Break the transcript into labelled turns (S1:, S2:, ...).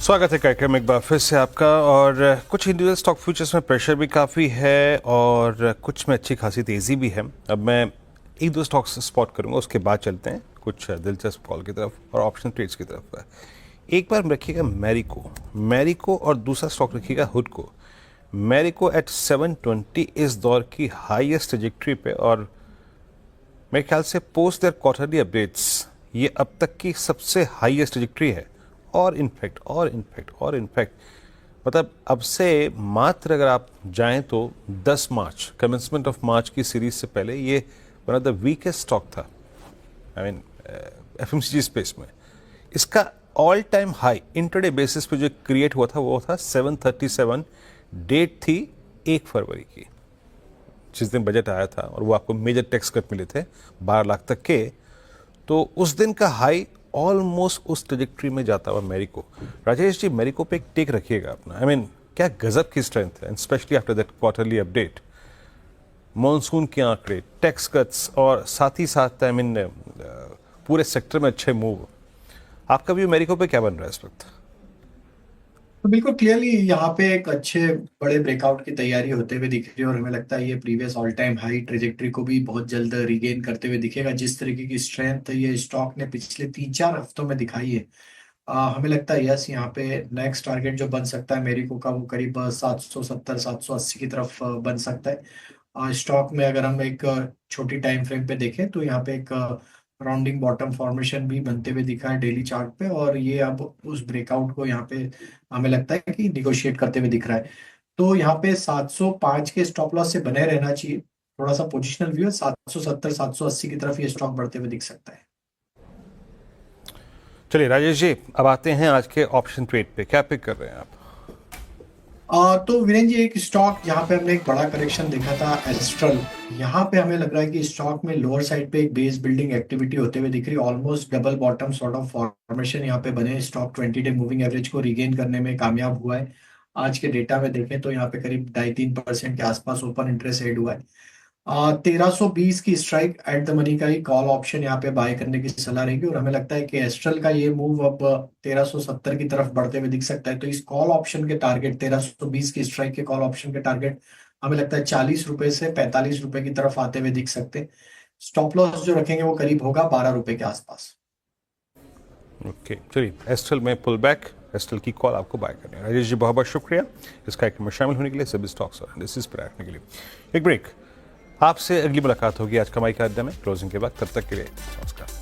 S1: स्वागत है कार्यक्रम एक बार फिर से आपका। और कुछ इंडिविजुअल स्टॉक फ्यूचर्स में प्रेशर भी काफ़ी है और कुछ में अच्छी खासी तेज़ी भी है। अब मैं एक दो स्टॉक्स स्पॉट करूंगा, उसके बाद चलते हैं कुछ दिलचस्प कॉल की तरफ और ऑप्शन ट्रेड्स की तरफ। एक बार रखिएगा मैरिको और दूसरा स्टॉक रखिएगा हुड को। मैरिको एट 720 इस दौर की हाईएस्ट ट्रैजेक्टरी पे और मेरे ख्याल से पोस्ट देयर क्वार्टरली अपडेट्स ये अब तक की सबसे हाईएस्ट ट्रैजेक्टरी है। और इनफैक्ट मतलब अब से मात्र अगर आप जाएं तो 10 मार्च कमेंसमेंट ऑफ मार्च की सीरीज से पहले ये one of the weakest stock था। आई मीन एफएमसीजी स्पेस में इसका all time high intraday basis पे जो क्रिएट हुआ था वो था 737। डेट थी 1 फरवरी की, जिस दिन बजट आया था और वो आपको मेजर टैक्स कट मिले थे 12 लाख तक के। तो उस दिन का हाई ऑलमोस्ट उस ट्रेजेक्टरी में जाता हुआ मैरिको। राजेश जी, मैरिको पे एक टेक रखिएगा अपना। आई मीन क्या गजब की स्ट्रेंथ है, specially after that quarterly update, monsoon के आंकड़े, टैक्स कट्स और साथ ही साथ आई मीन पूरे सेक्टर में अच्छे मूव। आपका व्यू मैरिको पे क्या बन रहा है इस वक्त?
S2: तो बिल्कुल क्लियरली यहाँ पे एक अच्छे बड़े ब्रेकआउट की तैयारी होते हुए दिख रही है और हमें लगता है ये previous all time high trajectory को भी बहुत जल्द रिगेन करते हुए दिखेगा। जिस तरीके की स्ट्रेंथ ये स्टॉक ने पिछले 3-4 हफ्तों में दिखाई है, हमें लगता है यस यहाँ पे नेक्स्ट टारगेट जो बन सकता है मेरिको का वो करीब 770-780 की तरफ बन सकता है। स्टॉक में अगर हम एक छोटी टाइम फ्रेम पे देखें तो यहाँ पे एक राउंडिंग बॉटम फॉर्मेशन भी बनते हुए दिखा है डेली चार्ट पे, और ये अब उस ब्रेकआउट को यहाँ पे हमें लगता है कि निगोशिएट करते हुए दिख रहा है। तो यहाँ पे 705 के स्टॉप लॉस से बने रहना चाहिए। थोड़ा सा पोजिशनल व्यू है, 770-780 की तरफ ये स्टॉक बढ़ते हुए दिख सकता है।
S1: चलिए राजेश जी, अब आते हैं आज के ऑप्शन ट्रेड पे। क्या पिक कर रहे हैं आप?
S2: तो वीरेंद्र जी, एक स्टॉक जहाँ पे हमने एक बड़ा करेक्शन देखा था एस्ट्रल, यहाँ पे हमें लग रहा है कि स्टॉक में लोअर साइड पे एक बेस बिल्डिंग एक्टिविटी होते हुए दिख रही है। Almost double bottom sort of formation यहाँ पे बने। स्टॉक 20 डे मूविंग एवरेज को रिगेन करने में कामयाब हुआ है। आज के डेटा में देखें तो यहाँ पे करीब 2.5-3% के आसपास ओपन इंटरेस्ट एड हुआ है। 1320 की स्ट्राइक एट द मनी का ही कॉल ऑप्शन यहाँ पे बाय करने की सलाह रहेगी, और हमें लगता है कि एस्ट्रल का ये मूव अब 1370 की तरफ बढ़ते हुए दिख सकता है। तो इस कॉल ऑप्शन के टारगेट 1320 की स्ट्राइक के कॉल ऑप्शन के टारगेट हमें लगता है 40 रुपए से 45 रुपए की तरफ आते हुए दिख सकते हैं। स्टॉप लॉस जो रखेंगे वो करीब होगा 12 रुपए के आसपास।
S1: ओके चलिए, एस्ट्रल में पुल बैक, एस्ट्रल की कॉल आपको बाय करनी है। राजेश जी बहुत बहुत शुक्रिया इस कार्यक्रम में शामिल होने के लिए, सभी स्टॉक्स और इंडेक्सेस पर रखने के लिए। एक ब्रेक, आपसे अगली मुलाकात होगी आज कमाई का अड्डा में क्लोजिंग के बाद। तब तक के लिए नमस्कार।